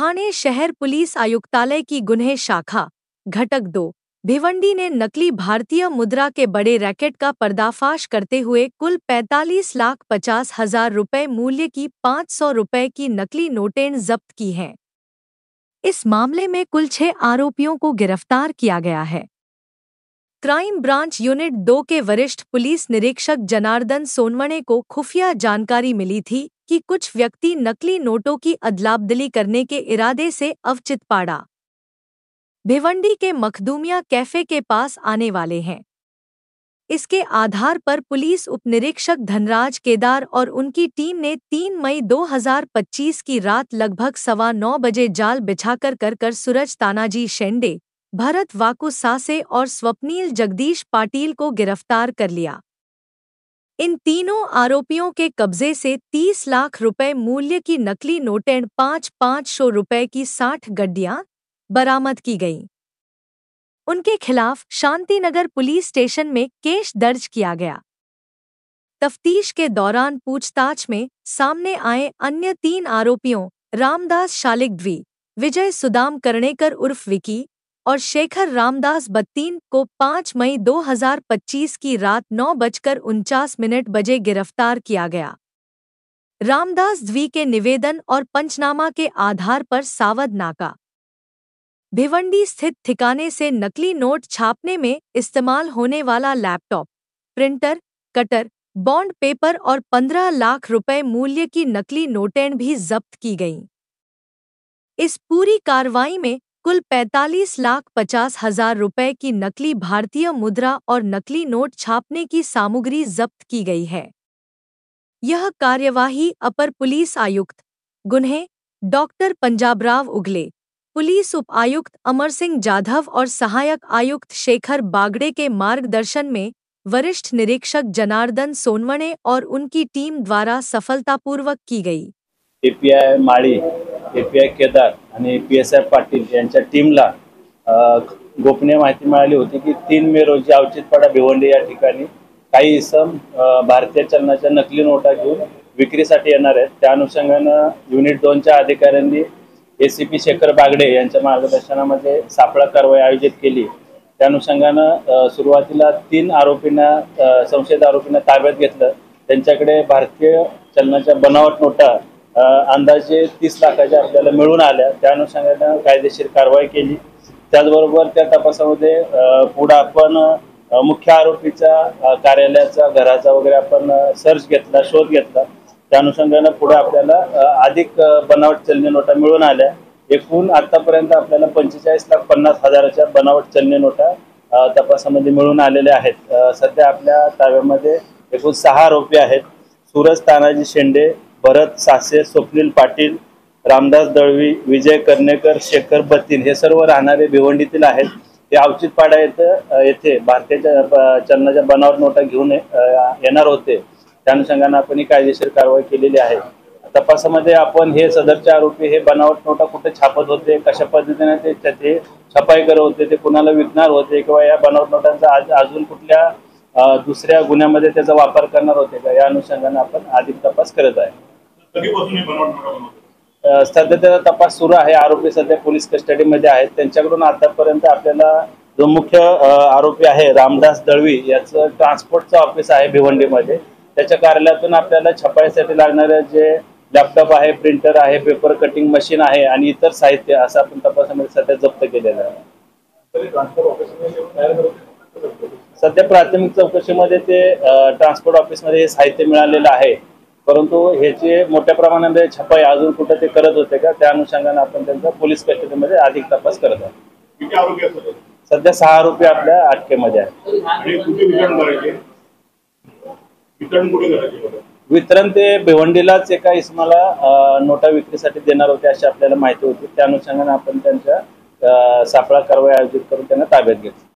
ठाणे शहर पुलिस आयुक्तालय की गुन्हे शाखा घटक 2 भिवंडी ने नकली भारतीय मुद्रा के बड़े रैकेट का पर्दाफाश करते हुए कुल 45,50,000 रुपए मूल्य की 500 रुपए की नकली नोटें जब्त की हैं। इस मामले में कुल 6 आरोपियों को गिरफ्तार किया गया है। क्राइम ब्रांच यूनिट 2 के वरिष्ठ पुलिस निरीक्षक जनार्दन सोनवणे को खुफिया जानकारी मिली थी कि कुछ व्यक्ति नकली नोटों की अदलाबदली करने के इरादे से अवचितपाड़ा भिवंडी के मखदूमिया कैफे के पास आने वाले हैं। इसके आधार पर पुलिस उप निरीक्षक धनराज केदार और उनकी टीम ने 3 मई 2025 की रात लगभग 9:15 बजे जाल बिछाकर कर सूरज तानाजी शेंडे, भरत वाकू सासे और स्वप्नील जगदीश पाटिल को गिरफ्तार कर लिया। इन तीनों आरोपियों के कब्जे से 30 लाख रुपए मूल्य की नकली नोटें 500 रुपए की 60 गड्डियां बरामद की गईं। उनके खिलाफ शांतिनगर पुलिस स्टेशन में केस दर्ज किया गया। तफ्तीश के दौरान पूछताछ में सामने आए अन्य 3 आरोपियों रामदास शालिग्वी, विजय सुदाम कर्णेकर उर्फ विकी और शेखर रामदास बत्तीन को 5 मई 2025 की रात 9:49 बजे गिरफ्तार किया गया। रामदास द्वी के निवेदन और पंचनामा के आधार पर सावध नाका भिवंडी स्थित ठिकाने से नकली नोट छापने में इस्तेमाल होने वाला laptop, printer, cutter, bond paper और 15 लाख रुपए मूल्य की नकली नोटें भी जब्त की गईं। इस पूरी कार्रवाई में कुल 45,50,000 रुपए की नकली भारतीय मुद्रा और नकली नोट छापने की सामग्री जब्त की गई है। यह कार्यवाही अपर पुलिस आयुक्त गुन्हे डॉक्टर पंजाबराव उगले, पुलिस उप आयुक्त अमर सिंह जाधव और सहायक आयुक्त शेखर बागड़े के मार्गदर्शन में वरिष्ठ निरीक्षक जनार्दन सोनवणे और उनकी टीम द्वारा सफलतापूर्वक की गई। एपीआय माळी, एपीआय केदार आणि पीएसआय पाटील यांच्या टीमला गोपनीय माहिती मिळाली होती की 3 मे रोजी अवचितपाडा भिवंडी या ठिकाणी काही इसम भारतीय चलनाच्या नकली नोटा घेऊन विक्रीसाठी येणार आहेत। त्या अनुषंगाने युनिट 2 च्या अधिकाऱ्यांनी एसीपी शेखर बागडे यांच्या मार्गदर्शनामध्ये सापळा कारवाई आयोजित केली। त्या अनुषंगाने सुरुवातीला 3 आरोपींना संशयित आरोपींना ताब्यात घेतलं। त्यांच्याकडे भारतीय चलनाच्या बनावट नोटा अंदाजे 30 लाखाच्या आपल्याला मिळून आल्या। त्या अनुषंगाने कायदेशीर कारवाई केली। त्याचबरोबर त्या तपासामध्ये पुढे आपण मुख्य आरोपीचा कार्यालयाचा, घराचा वगैरे आपण सर्च घेतला, शोध घेतला। त्या अनुषंगाने पुढे आपल्याला अधिक बनावट चलनी नोटा मिळून आल्या। एकूण आतापर्यंत आपल्याला 45,50,000च्या बनावट चलनी नोटा तपासामध्ये मिळून आलेल्या आहेत। सध्या आपल्या ताब्यामध्ये एकूण 6 आरोपी आहेत। सूरज तानाजी शेंडे, भरत सासे, स्वप्नील पाटील, रामदास दळवी, विजय कर्णेकर, शेखर बत्तीन हे सर्व राहणारे भिवंडीतील आहेत। ते अवचितपाडा येथे भारतीय चलनाच्या बनावट नोटा घेऊन येणार होते। त्या अनुषंगाने आपण ही कायदेशीर कारवाई केलेली आहे। तपासामध्ये आपण हे सदरचे आरोपी हे बनावट नोटा कुठे छापत होते, कशा पद्धतीने ते छपाई करत होते, ते कुणाला विकणार होते किंवा या बनावट नोटांचा अजून कुठल्या दुसऱ्या गुन्ह्यामध्ये त्याचा वापर करणार होते का, या अनुषंगाने आपण अधिक तपास करत आहे। सध्या त्याचा तपास सुरू आहे। आरोपी सध्या पोलीस कस्टडीमध्ये आहेत। त्यांच्याकडून आतापर्यंत आपल्याला जो मुख्य आरोपी आहे रामदास दळवी याचं ट्रान्सपोर्टचं ऑफिस आहे भिवंडीमध्ये, त्याच्या कार्यालयातून आपल्याला छपाईसाठी लागणारे जे लॅपटॉप आहे, प्रिंटर आहे, पेपर कटिंग मशीन आहे आणि इतर साहित्य असं आपण तपासामध्ये सध्या जप्त केलेलं आहे। सध्या प्राथमिक चौकशीमध्ये ते ट्रान्सपोर्ट ऑफिसमध्ये हे साहित्य मिळालेलं आहे, परंतु ह्याची मोठ्या प्रमाणामध्ये छपाई अजून कुठे ते करत होते का, त्या अनुषंगाने आपण त्यांचा पोलीस कस्टडीमध्ये अधिक तपास करत आहोत। सध्या 6 आरोपी आपल्या अटकेमध्ये आहेत। वितरण ते भिवंडीलाच एका इसमाला नोटा विक्रीसाठी देणार होते अशी आपल्याला माहिती होती। त्या अनुषंगाने आपण त्यांच्या सापळा कारवाई आयोजित करून त्यांना ताब्यात घेतलं।